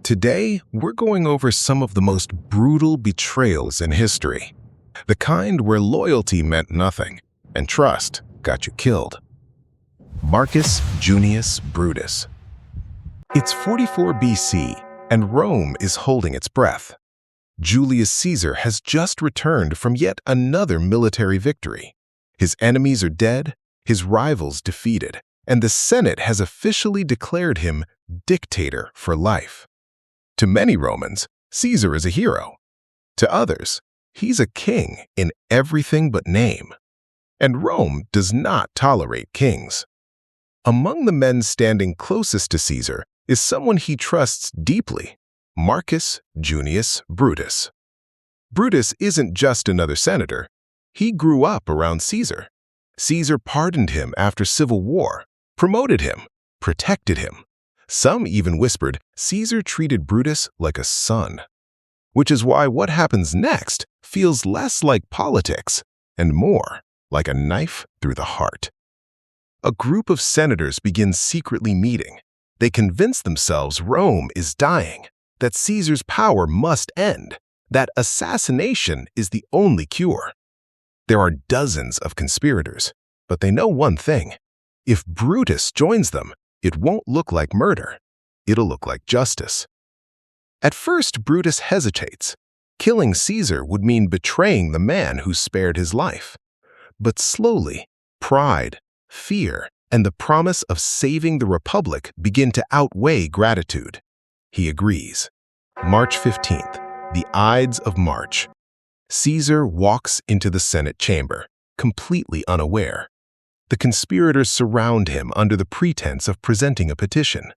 Today, we're going over some of the most brutal betrayals in history. The kind where loyalty meant nothing and trust got you killed. Marcus Junius Brutus. It's 44 BC, and Rome is holding its breath. Julius Caesar has just returned from yet another military victory. His enemies are dead, his rivals defeated, and the Senate has officially declared him dictator for life. To many Romans, Caesar is a hero. To others, he's a king in everything but name. And Rome does not tolerate kings. Among the men standing closest to Caesar is someone he trusts deeply, Marcus Junius Brutus. Brutus isn't just another senator. He grew up around Caesar. Caesar pardoned him after civil war, promoted him, protected him. Some even whispered Caesar treated Brutus like a son. Which is why what happens next feels less like politics and more like a knife through the heart. A group of senators begins secretly meeting. They convince themselves Rome is dying, that Caesar's power must end, that assassination is the only cure. There are dozens of conspirators, but they know one thing. If Brutus joins them, it won't look like murder. It'll look like justice. At first, Brutus hesitates. Killing Caesar would mean betraying the man who spared his life. But slowly, pride, fear, and the promise of saving the Republic begin to outweigh gratitude. He agrees. March 15th, the Ides of March. Caesar walks into the Senate chamber, completely unaware. The conspirators surround him under the pretense of presenting a petition.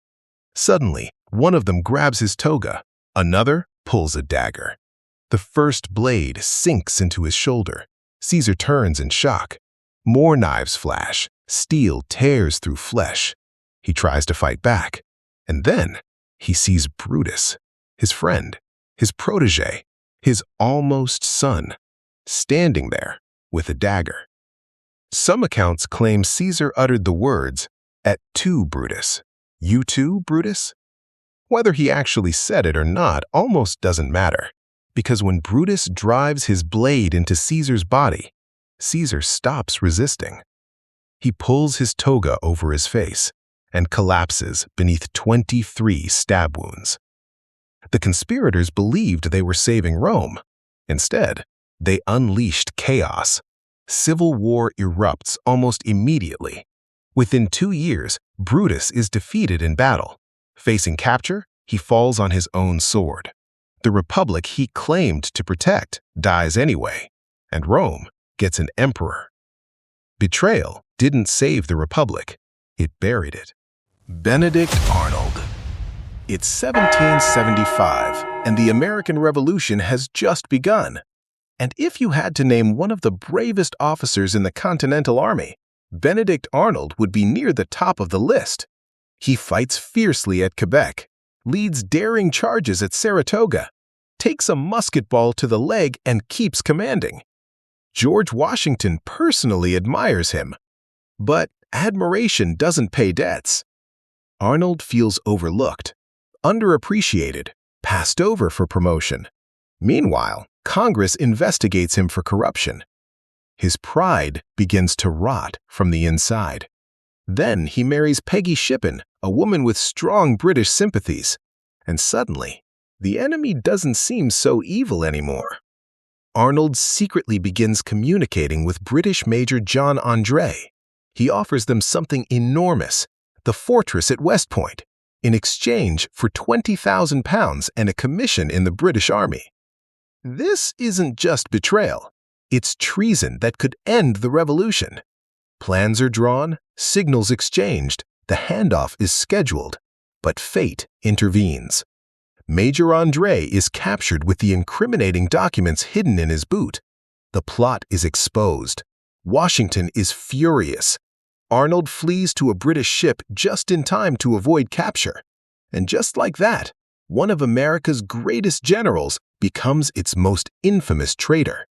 Suddenly, one of them grabs his toga, another pulls a dagger. The first blade sinks into his shoulder. Caesar turns in shock. More knives flash, steel tears through flesh. He tries to fight back, and then he sees Brutus, his friend, his protege, his almost son, standing there with a dagger. Some accounts claim Caesar uttered the words, "Et tu, Brutus," "You too, Brutus?" Whether he actually said it or not almost doesn't matter, because when Brutus drives his blade into Caesar's body, Caesar stops resisting. He pulls his toga over his face and collapses beneath 23 stab wounds. The conspirators believed they were saving Rome. Instead, they unleashed chaos. Civil war erupts almost immediately. Within 2 years, Brutus is defeated in battle. Facing capture, he falls on his own sword. The republic he claimed to protect dies anyway, and Rome gets an emperor. Betrayal didn't save the republic, it buried it. Benedict Arnold. It's 1775, and the American Revolution has just begun. And if you had to name one of the bravest officers in the Continental Army, Benedict Arnold would be near the top of the list. He fights fiercely at Quebec, leads daring charges at Saratoga, takes a musket ball to the leg and keeps commanding. George Washington personally admires him. But admiration doesn't pay debts. Arnold feels overlooked, underappreciated, passed over for promotion. Meanwhile, Congress investigates him for corruption. His pride begins to rot from the inside. Then he marries Peggy Shippen, a woman with strong British sympathies. And suddenly, the enemy doesn't seem so evil anymore. Arnold secretly begins communicating with British Major John Andre. He offers them something enormous, the fortress at West Point, in exchange for £20,000 and a commission in the British Army. This isn't just betrayal. It's treason that could end the revolution. Plans are drawn, signals exchanged, the handoff is scheduled, but fate intervenes. Major Andre is captured with the incriminating documents hidden in his boot. The plot is exposed. Washington is furious. Arnold flees to a British ship just in time to avoid capture. And just like that, one of America's greatest generals becomes its most infamous traitor.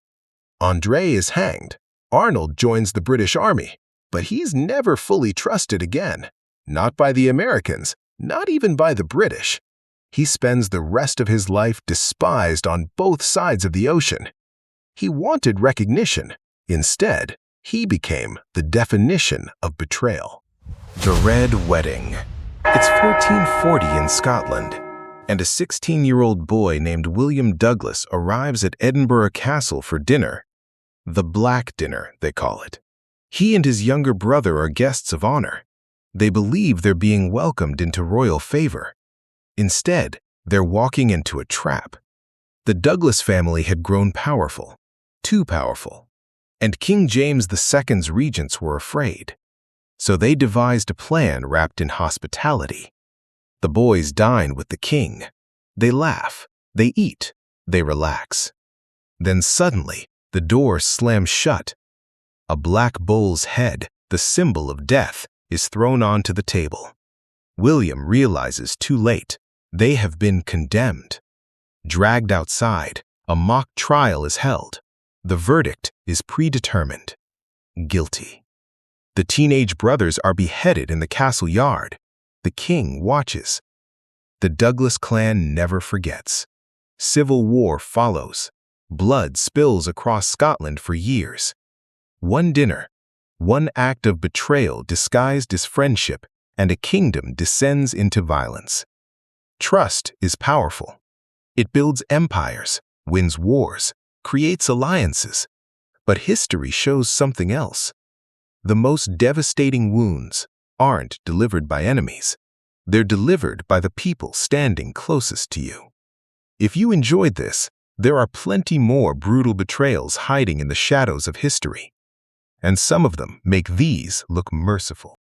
Andre is hanged. Arnold joins the British Army, but he's never fully trusted again. Not by the Americans, not even by the British. He spends the rest of his life despised on both sides of the ocean. He wanted recognition. Instead, he became the definition of betrayal. The Red Wedding. It's 1440 in Scotland, and a 16-year-old boy named William Douglas arrives at Edinburgh Castle for dinner. The Black Dinner, they call it. He and his younger brother are guests of honor. They believe they're being welcomed into royal favor. Instead, they're walking into a trap. The Douglas family had grown powerful, too powerful, and King James II's regents were afraid. So they devised a plan wrapped in hospitality. The boys dine with the king. They laugh, they eat, they relax. Then suddenly, the door slams shut. A black bull's head, the symbol of death, is thrown onto the table. William realizes too late they have been condemned. Dragged outside, a mock trial is held. The verdict is predetermined: guilty. The teenage brothers are beheaded in the castle yard. The king watches. The Douglas clan never forgets. Civil war follows. Blood spills across Scotland for years. One dinner, one act of betrayal disguised as friendship, and a kingdom descends into violence. Trust is powerful. It builds empires, wins wars, creates alliances. But history shows something else. The most devastating wounds aren't delivered by enemies. They're delivered by the people standing closest to you. If you enjoyed this, there are plenty more brutal betrayals hiding in the shadows of history. And some of them make these look merciful.